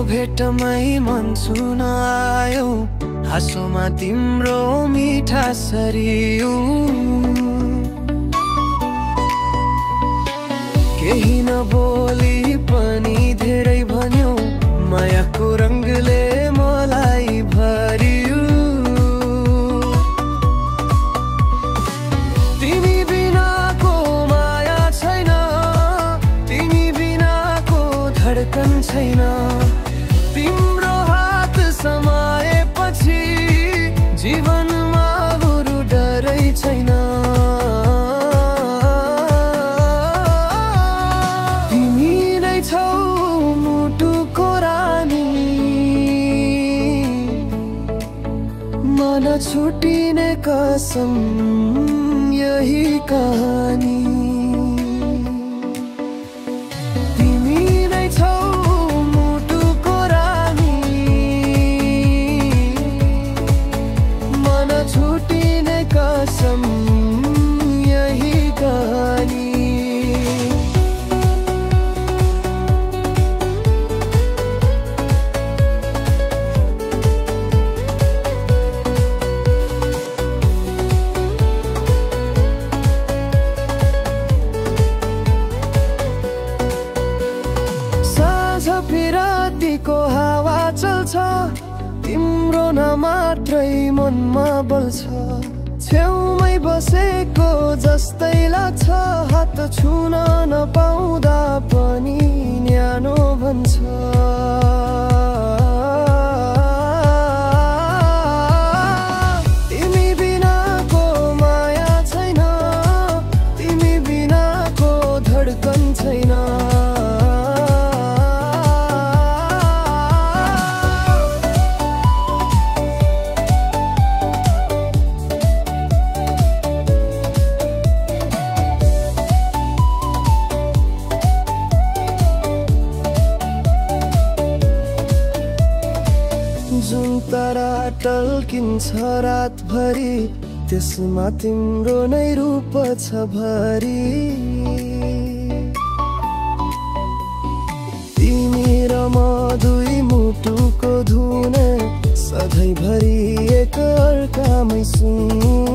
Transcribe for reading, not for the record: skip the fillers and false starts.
भेटमै मन सुन आयो, हाँसोमा तिम्रो मिठा सरियो। केही नबोली पनि धेरै भन्यो, मायाको रङले मलाई भरियो। तिमी बिनाको माया छैन, तिमी बिनाको धडकन छैन। तिम्रो हात समाएपछि जीवनमा बरु डरै छैन। तिमी नै छौ मुटुको रानी, मन छुटिने कसम यही कहानी। तिमी नै छौ मुटुको रानी, मन छुटिने कसम यही कहानी। रातिको हावा चल्छ, तिम्रो नाम मात्रै मनमा बल्छ। छेउमै बसेको जस्तै लाग्छ, हात छुन नपाउँदा पनि न्यानो भन्छ। तिमी बिनाको माया छैन, तिमी बिनाको धडकन छैन। जुन तारा टल्किन्छ रातभरि, त्यसमा तिम्रो नै रूप छ भरि। तिमी र म दुई मुटुको धुन, सधैँभरि एक अर्कामै सुन।